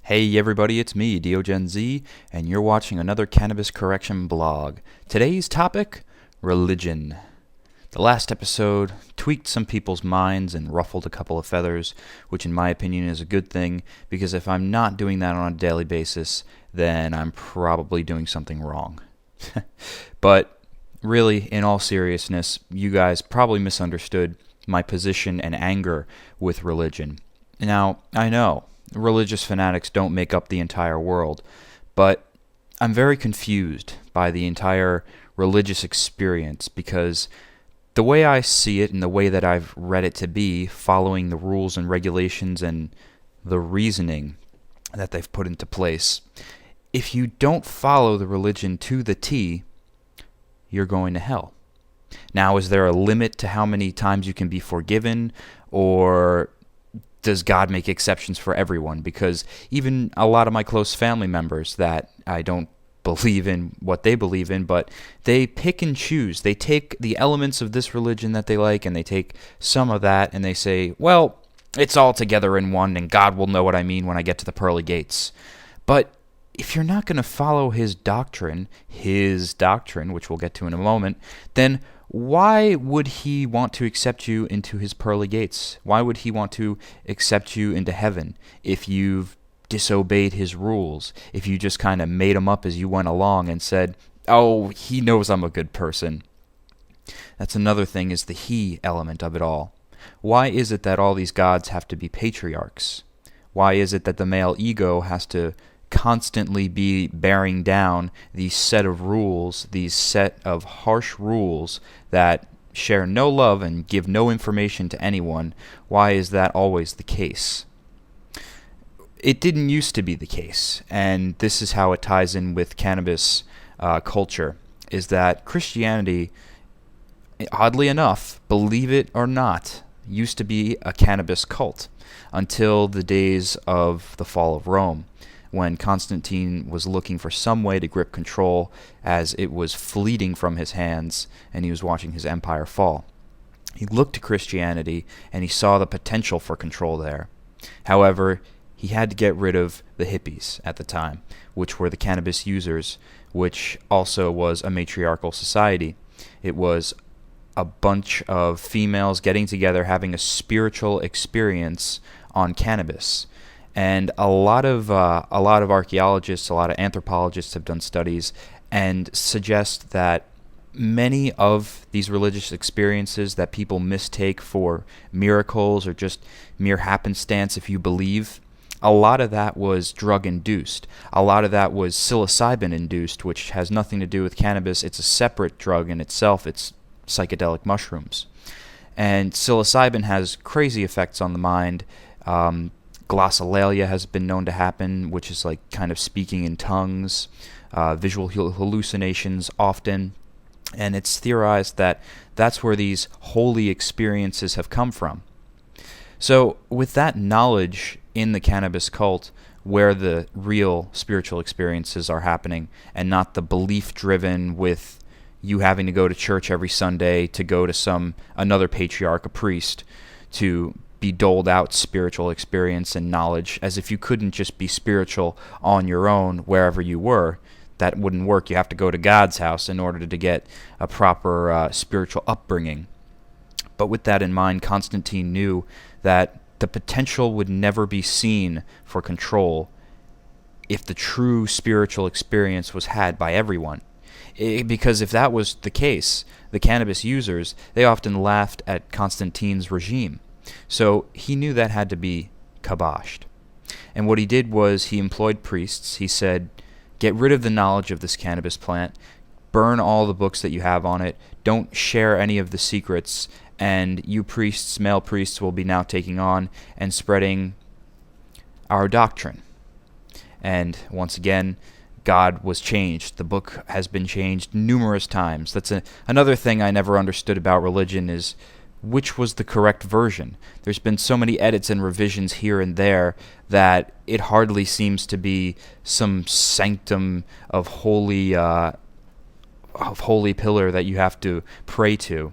Hey everybody, it's me, DeoGenZ, and you're watching another cannabis correction blog. Today's topic, religion. The last episode tweaked some people's minds and ruffled a couple of feathers, which in my opinion is a good thing, because if I'm not doing that on a daily basis, then I'm probably doing something wrong. But really, in all seriousness, you guys probably misunderstood my position and anger with religion. Now, I know religious fanatics don't make up the entire world, but I'm very confused by the entire religious experience because the way I see it and the way that I've read it to be, following the rules and regulations and the reasoning that they've put into place, if you don't follow the religion to the T, you're going to hell. Now, is there a limit to how many times you can be forgiven, or does God make exceptions for everyone? Because even a lot of my close family members that I don't believe in what they believe in, but they pick and choose. They take the elements of this religion that they like, and they take some of that, and they say, well, it's all together in one, and God will know what I mean when I get to the pearly gates. But if you're not going to follow his doctrine, which we'll get to in a moment, then why would he want to accept you into his pearly gates? Why would he want to accept you into heaven if you've disobeyed his rules, if you just kind of made them up as you went along and said, oh, he knows I'm a good person? That's another thing, is the he element of it all. Why is it that all these gods have to be patriarchs? Why is it that the male ego has to constantly be bearing down these set of rules, these set of harsh rules that share no love and give no information to anyone? Why is that always the case? It didn't used to be the case, and this is how it ties in with cannabis culture, is that Christianity, oddly enough, believe it or not, used to be a cannabis cult until the days of the fall of Rome, when Constantine was looking for some way to grip control as it was fleeting from his hands and he was watching his empire fall. He looked to Christianity and he saw the potential for control there. However, he had to get rid of the hippies at the time, which were the cannabis users, which also was a matriarchal society. It was a bunch of females getting together, having a spiritual experience on cannabis. And a lot of archaeologists, a lot of anthropologists have done studies and suggest that many of these religious experiences that people mistake for miracles or just mere happenstance, if you believe, a lot of that was drug-induced. A lot of that was psilocybin-induced, which has nothing to do with cannabis. It's a separate drug in itself. It's psychedelic mushrooms. And psilocybin has crazy effects on the mind. Glossolalia has been known to happen, which is like kind of speaking in tongues, visual hallucinations often, and it's theorized that that's where these holy experiences have come from. So with that knowledge in the cannabis cult, where the real spiritual experiences are happening, and not the belief-driven with you having to go to church every Sunday to go to another patriarch, a priest, to be doled out spiritual experience and knowledge, as if you couldn't just be spiritual on your own wherever you were. That wouldn't work. You have to go to God's house in order to get a proper spiritual upbringing. But with that in mind, Constantine knew that the potential would never be seen for control if the true spiritual experience was had by everyone. Because if that was the case, the cannabis users, they often laughed at Constantine's regime. So he knew that had to be kiboshed. And what he did was he employed priests. He said, get rid of the knowledge of this cannabis plant, burn all the books that you have on it, don't share any of the secrets, and you priests, male priests, will be now taking on and spreading our doctrine. And once again, God was changed. The book has been changed numerous times. That's another thing I never understood about religion, is which was the correct version. There's been so many edits and revisions here and there that it hardly seems to be some sanctum of holy pillar that you have to pray to.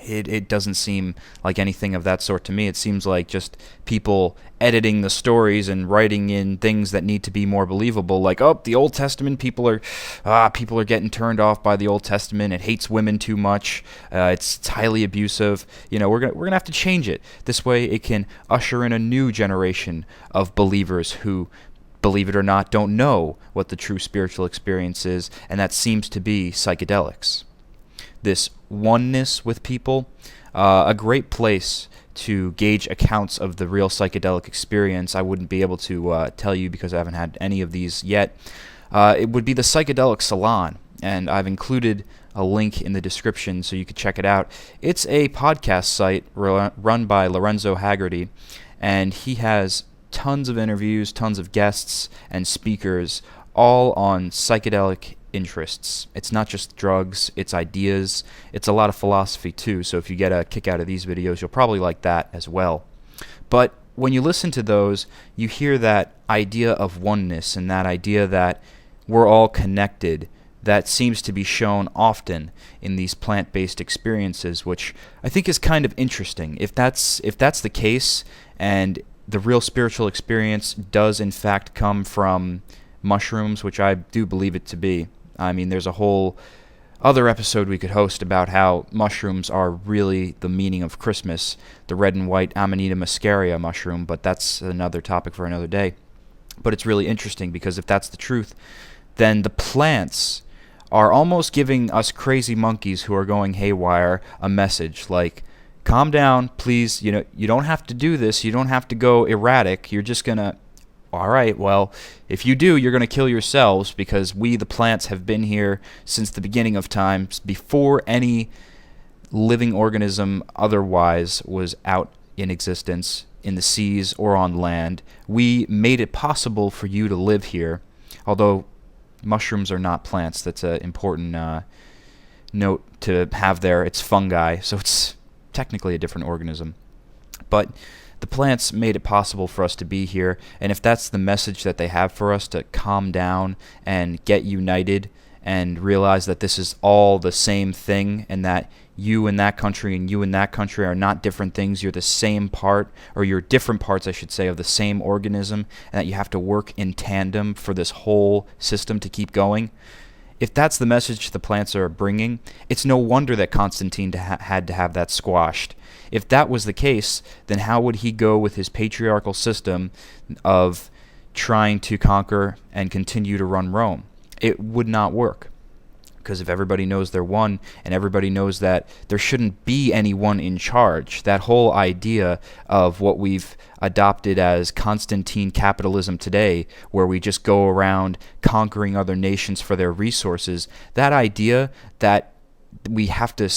It doesn't seem like anything of that sort to me. It seems like just people editing the stories and writing in things that need to be more believable. Like, oh, the Old Testament, people are getting turned off by the Old Testament. It hates women too much. It's highly abusive. We're gonna have to change it. This way, it can usher in a new generation of believers who, believe it or not, don't know what the true spiritual experience is, and that seems to be psychedelics. This oneness with people, a great place to gauge accounts of the real psychedelic experience. I wouldn't be able to tell you because I haven't had any of these yet. It would be the Psychedelic Salon, and I've included a link in the description so you could check it out. It's a podcast site run by Lorenzo Haggerty, and he has tons of interviews, tons of guests and speakers, all on psychedelic interests. It's not just drugs, it's ideas, it's a lot of philosophy too, so if you get a kick out of these videos, you'll probably like that as well. But when you listen to those, you hear that idea of oneness and that idea that we're all connected that seems to be shown often in these plant-based experiences, which I think is kind of interesting. If that's the case, and the real spiritual experience does in fact come from mushrooms, which I do believe it to be. I mean, there's a whole other episode we could host about how mushrooms are really the meaning of Christmas, the red and white Amanita muscaria mushroom, but that's another topic for another day. But it's really interesting because if that's the truth, then the plants are almost giving us crazy monkeys who are going haywire a message like, calm down, please, you don't have to do this, you don't have to go erratic, you're just gonna... All right, well, if you do, you're going to kill yourselves because we, the plants, have been here since the beginning of times, before any living organism otherwise was out in existence in the seas or on land. We made it possible for you to live here, although mushrooms are not plants. That's an important note to have there. It's fungi, so it's technically a different organism. But the plants made it possible for us to be here, and if that's the message that they have for us, to calm down and get united and realize that this is all the same thing, and that you in that country and you in that country are not different things, you're the same part, or you're different parts, I should say, of the same organism, and that you have to work in tandem for this whole system to keep going. If that's the message the plants are bringing, it's no wonder that Constantine had to have that squashed. If that was the case, then how would he go with his patriarchal system of trying to conquer and continue to run Rome? It would not work. Because if everybody knows they're one, and everybody knows that there shouldn't be anyone in charge, that whole idea of what we've adopted as Constantine capitalism today, where we just go around conquering other nations for their resources, that idea that we have to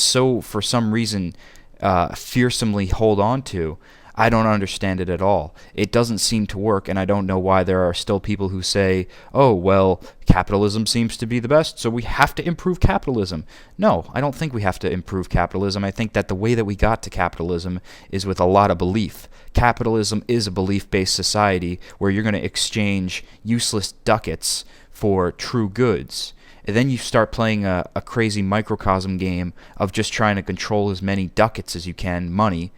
for some reason, fearsomely hold on to, I don't understand it at all. It doesn't seem to work, and I don't know why there are still people who say, oh, well, capitalism seems to be the best, so we have to improve capitalism. No, I don't think we have to improve capitalism. I think that the way that we got to capitalism is with a lot of belief. Capitalism is a belief-based society where you're going to exchange useless ducats for true goods. And then you start playing a crazy microcosm game of just trying to control as many ducats as you can, money,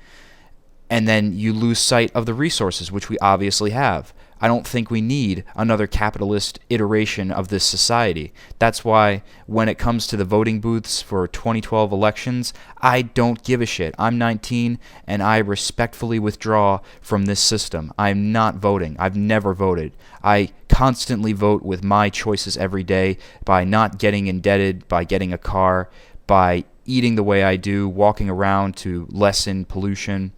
and then you lose sight of the resources, which we obviously have. I don't think we need another capitalist iteration of this society. That's why when it comes to the voting booths for 2012 elections, I don't give a shit. I'm 19, and I respectfully withdraw from this system. I'm not voting. I've never voted. I constantly vote with my choices every day by not getting indebted, by getting a car, by eating the way I do, walking around to lessen pollution.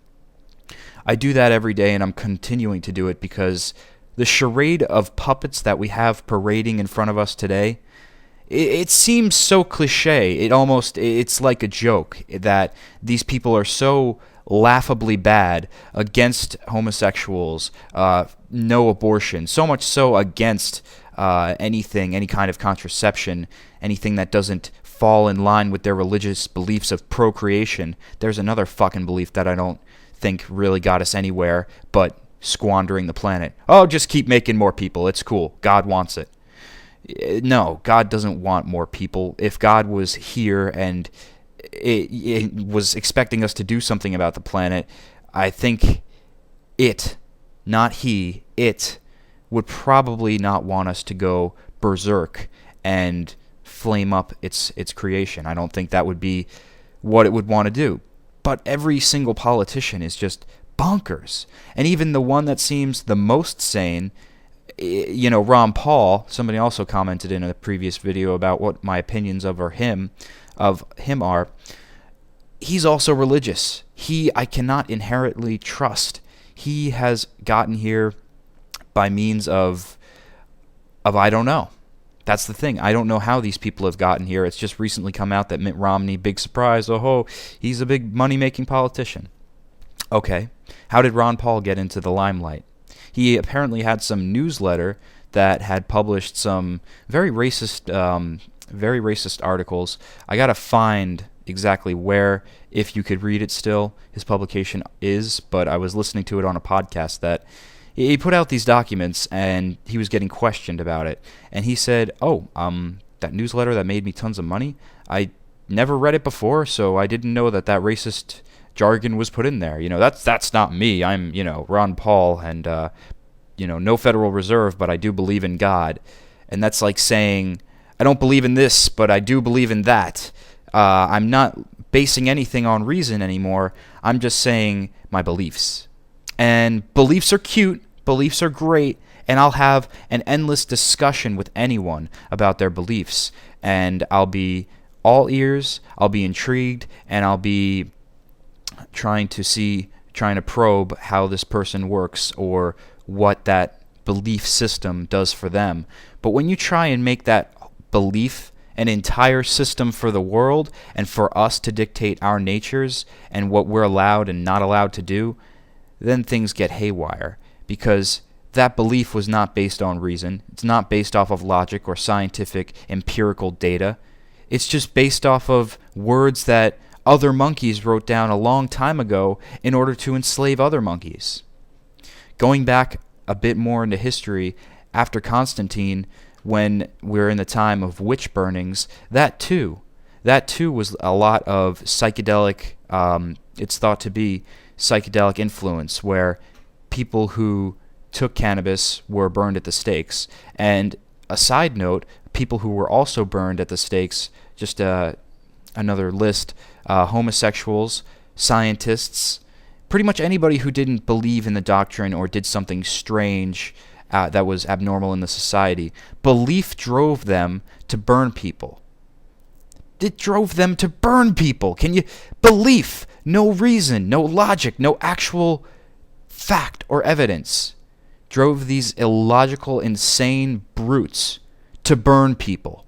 I do that every day, and I'm continuing to do it because the charade of puppets that we have parading in front of us today, it seems so cliche. It's like a joke that these people are so laughably bad against homosexuals, no abortion, so much so against anything, any kind of contraception, anything that doesn't fall in line with their religious beliefs of procreation. There's another fucking belief that I don't think really got us anywhere but squandering the planet. Oh, just keep making more people. It's cool. God wants it. No, God doesn't want more people. If God was here and it was expecting us to do something about the planet, I think it, not he, it would probably not want us to go berserk and flame up its creation. I don't think that would be what it would want to do. But every single politician is just bonkers. And even the one that seems the most sane, Ron Paul, somebody also commented in a previous video about what my opinions of him are. He's also religious. I cannot inherently trust. He has gotten here by means of I don't know. That's the thing. I don't know how these people have gotten here. It's just recently come out that Mitt Romney, big surprise, he's a big money-making politician. Okay, how did Ron Paul get into the limelight? He apparently had some newsletter that had published some very racist articles. I gotta find exactly where, if you could read it still, his publication is, but I was listening to it on a podcast that he put out these documents and he was getting questioned about it. And he said, that newsletter that made me tons of money, I never read it before, so I didn't know that racist jargon was put in there. That's not me. I'm, Ron Paul and, no Federal Reserve, but I do believe in God. And that's like saying, I don't believe in this, but I do believe in that. I'm not basing anything on reason anymore. I'm just saying my beliefs. And beliefs are cute, beliefs are great, and I'll have an endless discussion with anyone about their beliefs. And I'll be all ears, I'll be intrigued, and I'll be trying to probe how this person works or what that belief system does for them. But when you try and make that belief an entire system for the world and for us to dictate our natures and what we're allowed and not allowed to do, then things get haywire, because that belief was not based on reason. It's not based off of logic or scientific empirical data. It's just based off of words that other monkeys wrote down a long time ago in order to enslave other monkeys. Going back a bit more into history, after Constantine, when we're in the time of witch burnings, that too was a lot of psychedelic, it's thought to be psychedelic influence, where people who took cannabis were burned at the stakes. And a side note, people who were also burned at the stakes, just another list, homosexuals, scientists, pretty much anybody who didn't believe in the doctrine or did something strange that was abnormal in the society. Belief drove them to burn people. It drove them to burn people. Belief, no reason, no logic, no actual fact or evidence, drove these illogical, insane brutes to burn people.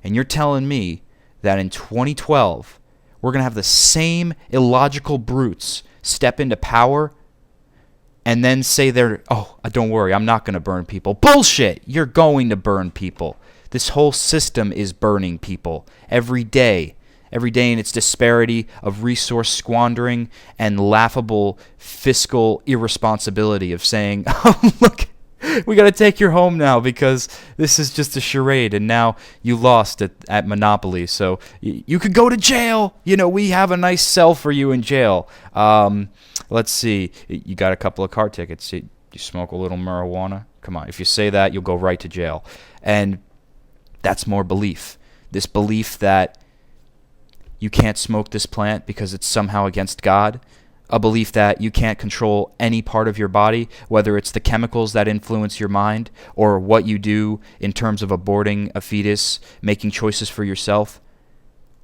And you're telling me that in 2012, we're going to have the same illogical brutes step into power and then say don't worry, I'm not going to burn people. Bullshit! You're going to burn people. This whole system is burning people every day in its disparity of resource squandering and laughable fiscal irresponsibility of saying, look, we got to take you home now because this is just a charade, and now you lost at Monopoly, so you could go to jail. We have a nice cell for you in jail. Let's see. You got a couple of car tickets. You smoke a little marijuana? Come on. If you say that, you'll go right to jail. And that's more belief. This belief that you can't smoke this plant because it's somehow against God. A belief that you can't control any part of your body, whether it's the chemicals that influence your mind or what you do in terms of aborting a fetus, making choices for yourself.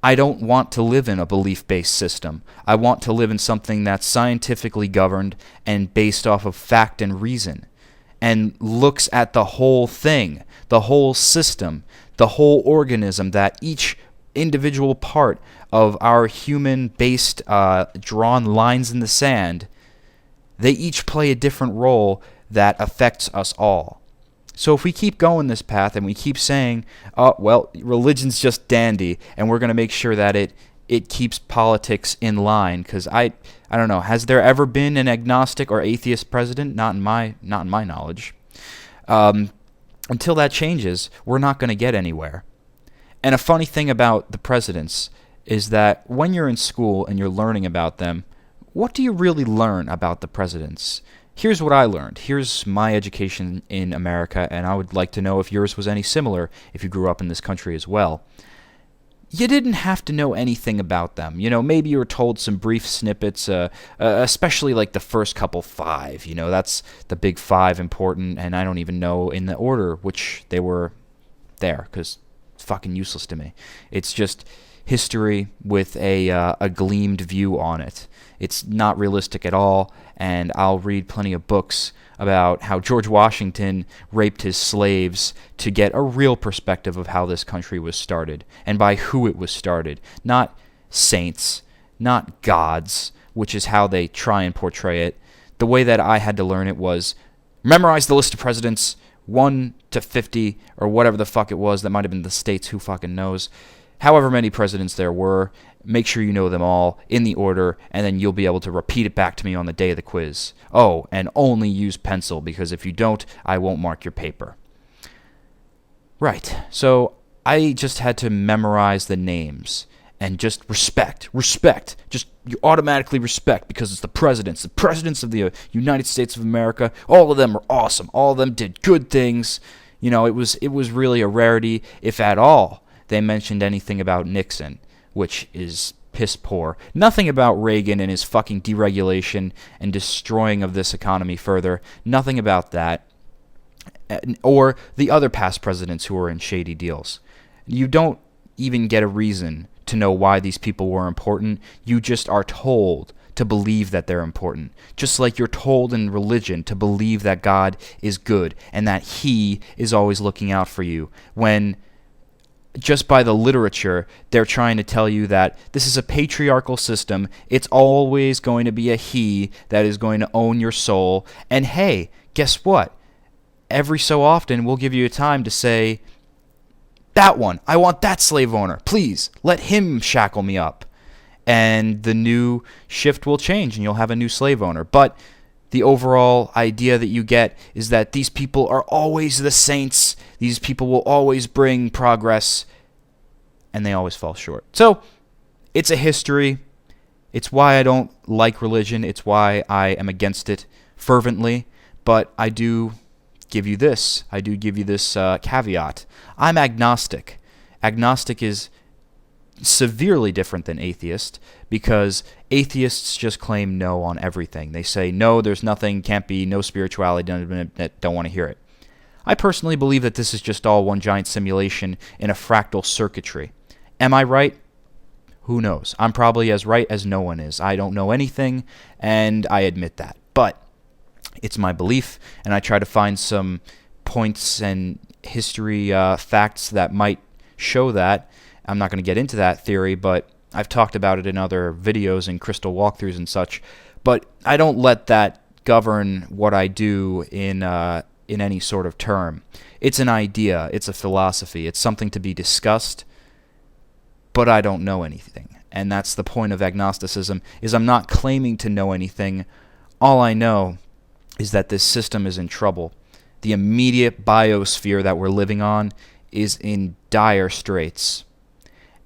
I don't want to live in a belief-based system. I want to live in something that's scientifically governed and based off of fact and reason, and looks at the whole thing, the whole system, the whole organism, that each individual part of our human-based drawn lines in the sand, they each play a different role that affects us all. So if we keep going this path and we keep saying, religion's just dandy, and we're going to make sure that it keeps politics in line, because I don't know, has there ever been an agnostic or atheist president? Not in my knowledge. Until that changes, we're not going to get anywhere. And a funny thing about the presidents is that when you're in school and you're learning about them, what do you really learn about the presidents? Here's what I learned. Here's my education in America, and I would like to know if yours was any similar if you grew up in this country as well. You didn't have to know anything about them. Maybe you were told some brief snippets, especially like the first couple five. That's the big five important, and I don't even know in the order which they were there, because it's fucking useless to me. It's just history with a gleamed view on it. It's not realistic at all, and I'll read plenty of books about how George Washington raped his slaves to get a real perspective of how this country was started and by who it was started. Not saints, not gods, which is how they try and portray it. The way that I had to learn it was memorize the list of presidents, 1 to 50, or whatever the fuck it was. That might have been the states, who fucking knows. However many presidents there were, make sure you know them all in the order, and then you'll be able to repeat it back to me on the day of the quiz. Oh, and only use pencil, because if you don't, I won't mark your paper. Right, so I just had to memorize the names, and just respect. Just you automatically respect, because it's the presidents of the United States of America. All of them are awesome. All of them did good things. It was really a rarity, if at all they mentioned anything about Nixon, which is piss poor. Nothing about Reagan and his fucking deregulation and destroying of this economy further. Nothing about that. Or the other past presidents who were in shady deals. You don't even get a reason to know why these people were important. You just are told to believe that they're important. Just like you're told in religion to believe that God is good and that He is always looking out for you, when just by the literature, they're trying to tell you that this is a patriarchal system. It's always going to be a he that is going to own your soul. And hey, guess what? Every so often, we'll give you a time to say, that one, I want that slave owner. Please, let him shackle me up. And the new shift will change, and you'll have a new slave owner. But the overall idea that you get is that these people are always the saints. These people will always bring progress, and they always fall short. So, it's a history. It's why I don't like religion. It's why I am against it fervently. But I do give you this. I do give you this caveat. I'm agnostic. Agnostic is severely different than atheist, because atheists just claim no on everything. They say, no, there's nothing, can't be, no spirituality, don't want to hear it. I personally believe that this is just all one giant simulation in a fractal circuitry. Am I right? Who knows? I'm probably as right as no one is. I don't know anything, and I admit that. But it's my belief, and I try to find some points and history facts that might show that. I'm not going to get into that theory, but I've talked about it in other videos and crystal walkthroughs and such. But I don't let that govern what I do in any sort of term. It's an idea. It's a philosophy. It's something to be discussed, but I don't know anything. And that's the point of agnosticism, is I'm not claiming to know anything. All I know is that this system is in trouble. The immediate biosphere that we're living on is in dire straits.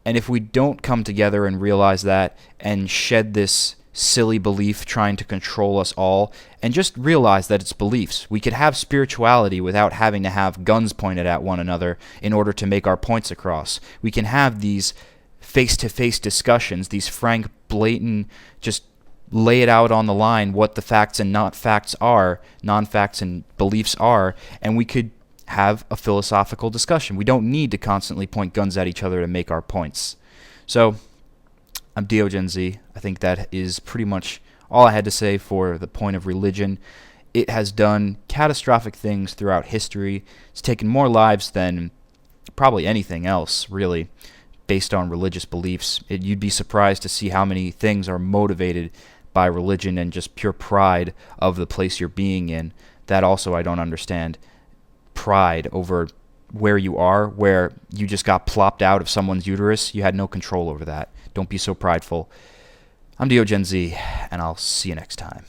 And if we don't come together and realize that and shed this silly belief trying to control us all, and just realize that it's beliefs. We could have spirituality without having to have guns pointed at one another in order to make our points across. We can have these face-to-face discussions, these frank, blatant, just lay it out on the line what the facts and not facts are, non-facts and beliefs are, and we could have a philosophical discussion. We don't need to constantly point guns at each other to make our points. So, I'm DeoGenZ. I think that is pretty much all I had to say for the point of religion. It has done catastrophic things throughout history. It's taken more lives than probably anything else, really, based on religious beliefs. You'd be surprised to see how many things are motivated by religion and just pure pride of the place you're being in. That also I don't understand. Pride over where you are, where you just got plopped out of someone's uterus. You had no control over that. Don't be so prideful. I'm DeoGenZ, and I'll see you next time.